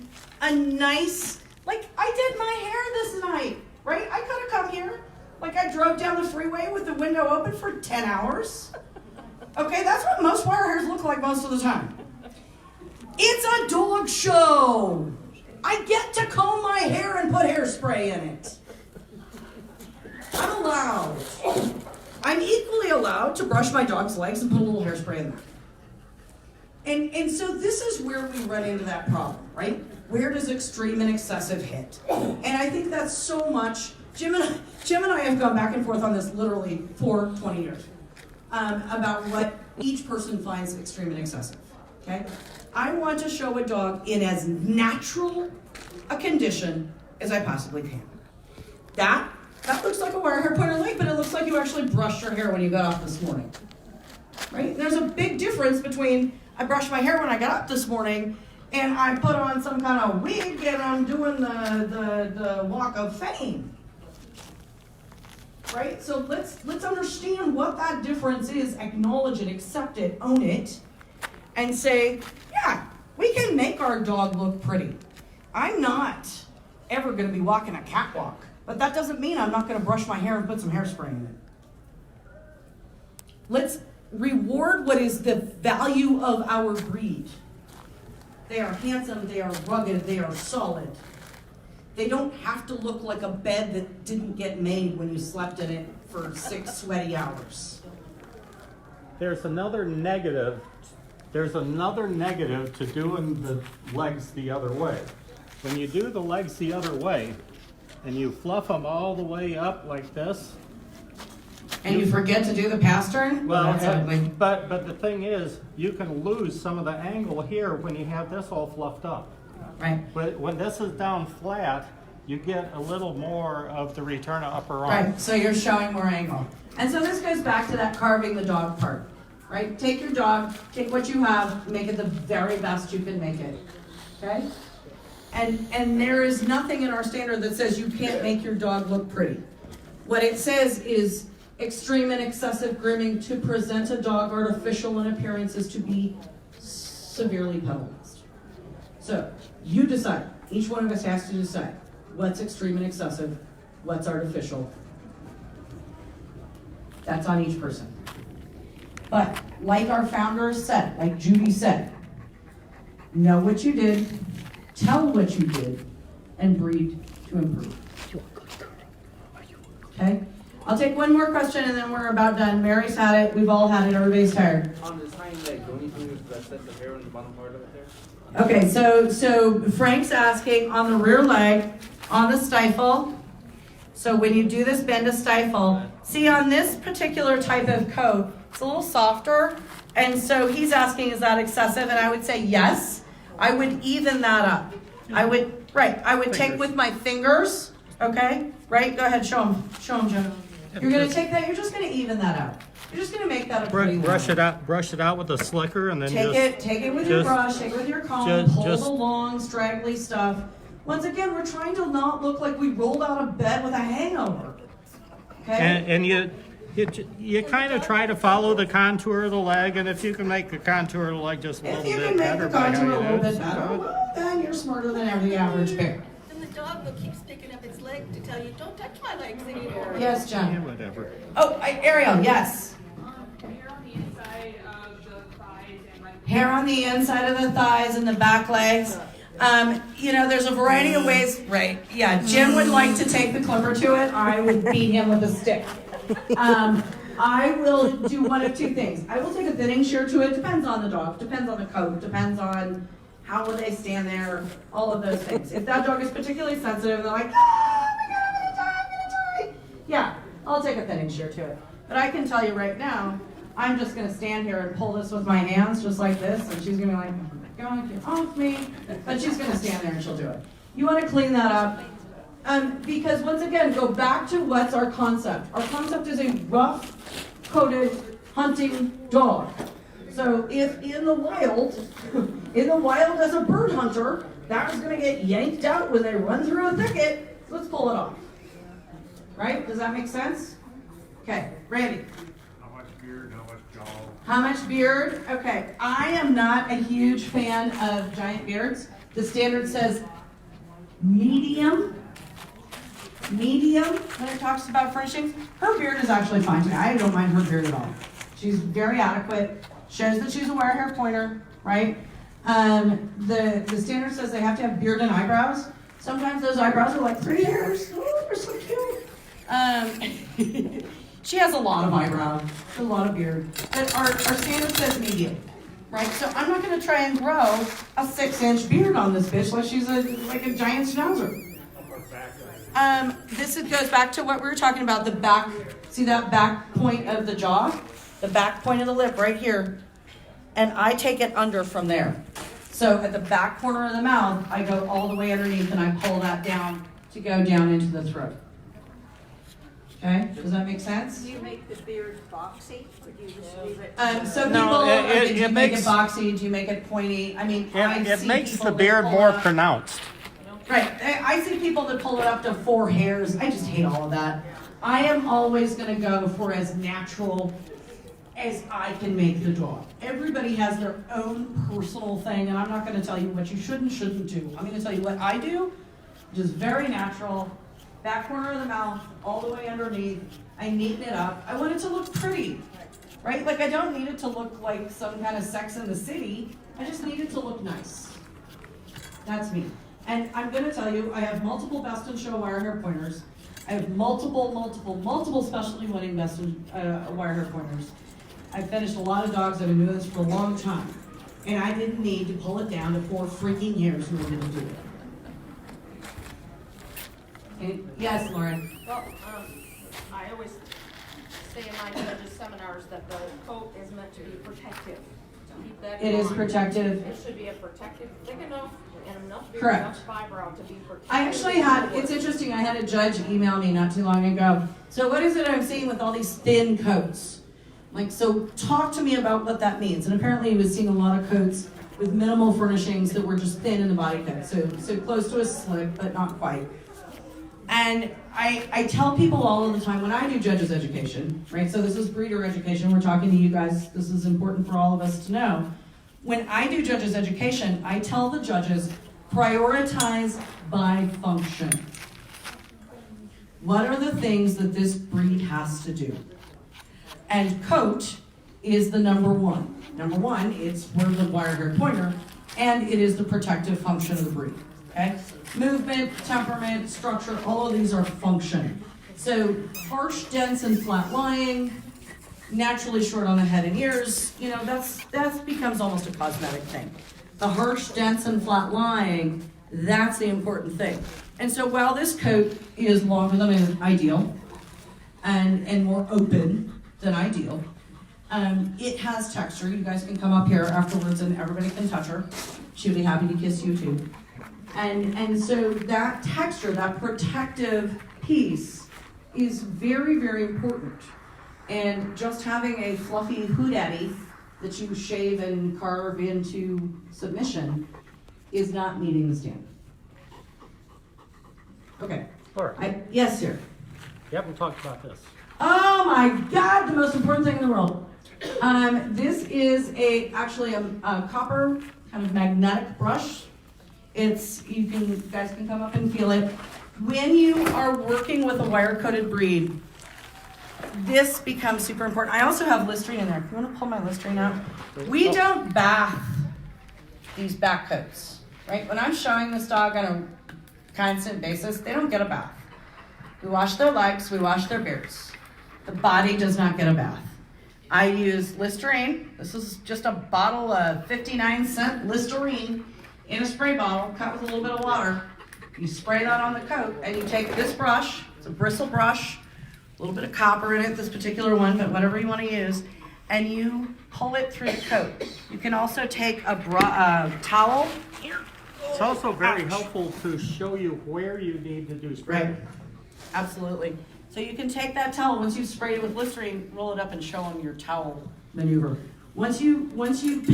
a nice, like I did my hair this night, right? I could have come here, like I drove down the freeway with the window open for 10 hours. Okay, that's what most wire hairs look like most of the time. It's a dog show. I get to comb my hair and put hairspray in it. I'm allowed. I'm equally allowed to brush my dog's legs and put a little hairspray in there. And so this is where we run into that problem, right? Where does extreme and excessive hit? And I think that's so much, Jim and I have gone back and forth on this literally for 20 years, about what each person finds extreme and excessive, okay? I want to show a dog in as natural a condition as I possibly can. That looks like a wire hair pointer leg, but it looks like you actually brushed your hair when you got up this morning, right? And there's a big difference between I brushed my hair when I got up this morning and I put on some kind of wig and I'm doing the walk of fame, right? So let's understand what that difference is, acknowledge it, accept it, own it, and say, yeah, we can make our dog look pretty. I'm not ever going to be walking a catwalk, but that doesn't mean I'm not going to brush my hair and put some hairspray in it. Let's reward what is the value of our breed. They are handsome, they are rugged, they are solid. They don't have to look like a bed that didn't get made when you slept in it for 6 sweaty hours. There's another negative to doing the legs the other way. When you do the legs the other way, and you fluff them all the way up like this. And you forget to do the pastern? Well, but the thing is, you can lose some of the angle here when you have this all fluffed up. Right. But when this is down flat, you get a little more of the return of upper arm. Right, so you're showing more angle. And so this goes back to that carving the dog part, right? Take your dog, take what you have, make it the very best you can make it, okay? And there is nothing in our standard that says you can't make your dog look pretty. What it says is extreme and excessive grooming to present a dog artificial in appearance is to be severely penalized. So you decide. Each one of us has to decide what's extreme and excessive, what's artificial. That's on each person. But like our founders said, like Judy said, know what you did, tell what you did, and breed to improve. Okay? I'll take one more question and then we're about done. Mary's had it, we've all had it, everybody's tired. On this hind leg, don't you think that's the hair on the bottom part of it there? Okay, so Frank's asking on the rear leg, on the stifle. So when you do this bend to stifle, see on this particular type of coat, it's a little softer. And so he's asking, is that excessive? And I would say yes. I would even that up. I would take with my fingers, okay? Right, go ahead, show him, Joe. You're gonna take that, you're just gonna even that out. You're just gonna make that a pretty Brush line. it out with a slicker, and then Take it with your brush, take it with your comb, pull the long, straggly stuff. Once again, we're trying to not look like we rolled out of bed with a hangover. Okay? And you kind of try to follow the contour of the leg, and if you can make the contour of the leg just a little bit better, if you can make the contour a little bit better, well, then you're smarter than the average bear. And the dog will keep sticking up its leg to tell you, don't touch my legs anymore. Yes, John. Yeah, whatever. Oh, Ariel, yes. Hair on the inside of the thighs and like. Hair on the inside of the thighs and the back legs. There's a variety of ways, right? Yeah, Jim would like to take the clipper to it. I would beat him with a stick. I will do one of two things. I will take a thinning shear to it. Depends on the dog, depends on the coat, depends on how will they stand there, all of those things. If that dog is particularly sensitive and they're like, oh my God, I'm gonna die. Yeah, I'll take a thinning shear to it. But I can tell you right now, I'm just gonna stand here and pull this with my hands just like this, and she's gonna be like, oh my God, get off me. But she's gonna stand there and she'll do it. You wanna clean that up. Because once again, go back to what's our concept. Our concept is a rough-coated hunting dog. So if in the wild as a bird hunter, that is going to get yanked out when they run through a thicket, let's pull it off. Right? Does that make sense? Okay, Randy. How much beard, how much How much beard? Okay, I am not a huge fan of giant beards. The standard says medium when it talks about furnishings. Her beard is actually fine today. I don't mind her beard at all. She's very adequate. Shows that she's a wire hair pointer, right? The standard says they have to have beard and eyebrows. Sometimes those eyebrows are like 3 hairs. Oh, they're so cute. She has a lot of eyebrows, a lot of beard. But our standard says medium, right? So I'm not going to try and grow a 6-inch beard on this bitch like she's like a giant schnauzer. This goes back to what we were talking about, the back. See that back point of the jaw? The back point of the lip right here. And I take it under from there. So at the back corner of the mouth, I go all the way underneath and I pull that down to go down into the throat. Okay, does that make sense? Do you make the beard boxy, or do you just leave it? So people, No, do you make it boxy? Do you make it pointy? I mean, It makes the beard more pronounced. Right, I see people that pull it up to 4 hairs. I just hate all of that. I am always going to go for as natural as I can make the dog. Everybody has their own personal thing, and I'm not going to tell you what you should and shouldn't do. I'm going to tell you what I do, which is very natural. Back corner of the mouth, all the way underneath. I neaten it up. I want it to look pretty, right? Like I don't need it to look like some kind of Sex in the City. I just need it to look nice. That's me. And I'm going to tell you, I have multiple Best in Show wire hair pointers. I have multiple specialty winning Best in wire hair pointers. I've finished a lot of dogs. I've been doing this for a long time. And I didn't need to pull it down to 4 freaking hairs in order to do it. Okay. Yes, Lauren? Well, I always say in my judges seminars that the coat is meant to be protective. Keep that in It is mind. protective. It should be a protective, thick enough and enough beard, Correct. enough fiber out to be protective. I actually had, it's interesting, I had a judge email me not too long ago. So what is it I'm seeing with all these thin coats? Like, so talk to me about what that means. And apparently he was seeing a lot of coats with minimal furnishings that were just thin in the body coat. So close to a slip, but not quite. And I tell people all of the time when I do judges education, right? So this is breeder education. We're talking to you guys. This is important for all of us to know. When I do judges education, I tell the judges, prioritize by function. What are the things that this breed has to do? And coat is the number one. Number one, we're the wire hair pointer, and it is the protective function of the breed. Okay? Movement, temperament, structure, all of these are function. So harsh, dense, and flat lying, naturally short on the head and ears, that becomes almost a cosmetic thing. The harsh, dense, and flat lying, that's the important thing. And so while this coat is longer than ideal and more open than ideal, it has texture. You guys can come up here afterwards and everybody can touch her. She'll be happy to kiss you too. And so that texture, that protective piece is very, very important. And just having a fluffy hoodaddy that you shave and carve into submission is not meeting the standard. Okay. Laura. Yes, sir. You haven't talked about this. Oh my God, the most important thing in the world. This is actually a copper kind of magnetic brush. You guys can come up and feel it. When you are working with a wire-coated breed, this becomes super important. I also have Listerine in there. You want to pull my Listerine out? We don't bath these back coats, right? When I'm showing this dog on a constant basis, they don't get a bath. We wash their legs, we wash their beards. The body does not get a bath. I use Listerine. This is just a bottle of 59-cent Listerine in a spray bottle, cut with a little bit of water. You spray that on the coat, and you take this brush, it's a bristle brush, a little bit of copper in it, this particular one, but whatever you want to use, and you pull it through the coat. You can also take a towel. It's also very helpful to show you where you need to do spray. Right, absolutely. So you can take that towel, once you've sprayed it with Listerine, roll it up and show them your towel maneuver. Once you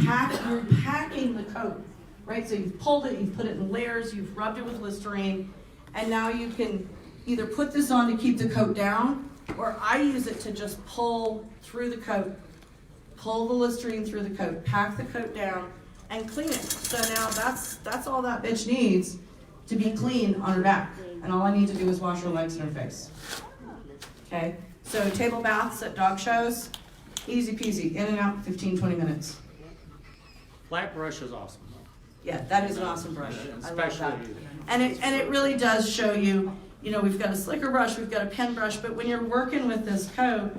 pack, you're packing the coat. Right, so you've pulled it, you've put it in layers, you've rubbed it with Listerine, and now you can either put this on to keep the coat down, or I use it to just pull through the coat pull the Listerine through the coat, pack the coat down, and clean it. So now that's all that bitch needs to be clean on her back. And all I need to do is wash her legs and her face. Okay? So table baths at dog shows, easy peasy, in and out, 15, 20 minutes. Flat brush is awesome. Yeah, that is an awesome brush. I love that. Especially. And it really does show you, you know, we've got a slicker brush, we've got a pen brush, but when you're working with this coat,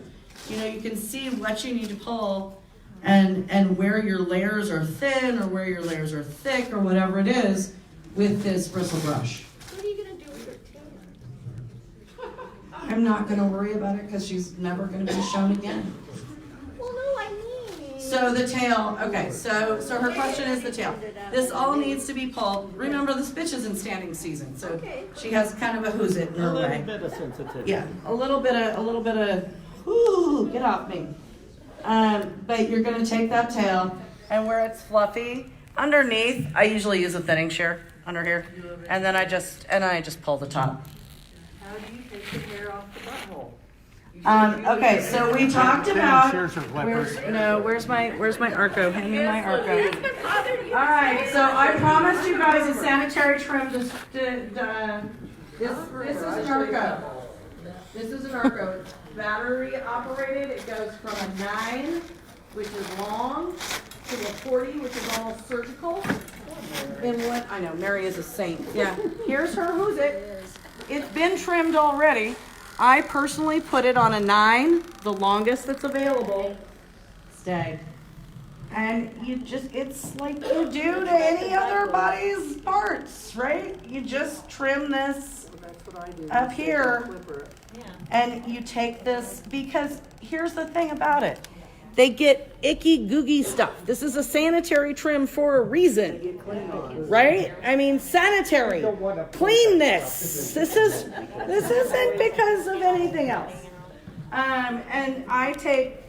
you know, you can see what you need to pull and where your layers are thin or where your layers are thick or whatever it is with this bristle brush. What are you gonna do with your tail? I'm not gonna worry about it because she's never gonna be shown again. Well, no, I mean. So the tail, okay, so her question is the tail. This all needs to be pulled. Remember, this bitch is in standing season, so she has kind of a who's it in her way. A little bit of sensitivity. Yeah, a little bit of, whoo, get off me. But you're gonna take that tail, and where it's fluffy, underneath, I usually use a thinning shear under here, and then I just pull the top. How do you take the hair off the butthole? Okay, so we talked about, Shears are clippers. where's my Arco? Hand me my Arco. All right, so I promised you guys a sanitary trim. This is an Arco. This is an Arco. It's battery operated. It goes from a 9, which is long, to a 40, which is almost surgical. And what, I know, Mary is a saint. Yeah, here's her who's it. It's been trimmed already. I personally put it on a 9, the longest that's available. Stay. And you just, it's like you do to any other body's parts, right? You just trim this up here. And you take this, because here's the thing about it. They get icky, googie stuff. This is a sanitary trim for a reason, right? I mean, sanitary. Clean this. This isn't because of anything else. And I take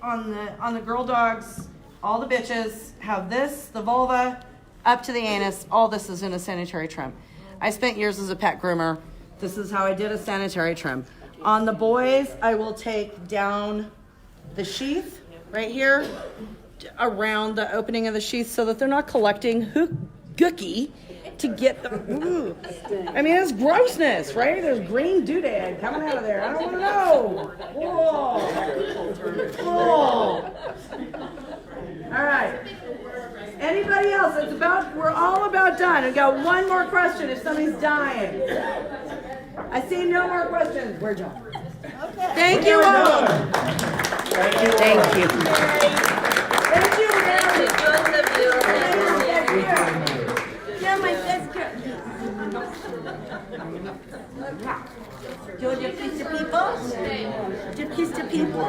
on the girl dogs, all the bitches have this, the vulva, up to the anus. All this is in a sanitary trim. I spent years as a pet groomer. This is how I did a sanitary trim. On the boys, I will take down the sheath right here around the opening of the sheath so that they're not collecting gookie to get the, I mean, it's grossness, right? There's green doodad coming out of there. I don't want to know. Whoa. All right. Anybody else? We're all about done. We got one more question if somebody's dying. I see no more questions. We're done. Okay. Thank you all. Thank you. Thank you. Thank you, Mary. Yeah, my best girl. Do you want to kiss the people? Do you kiss the people?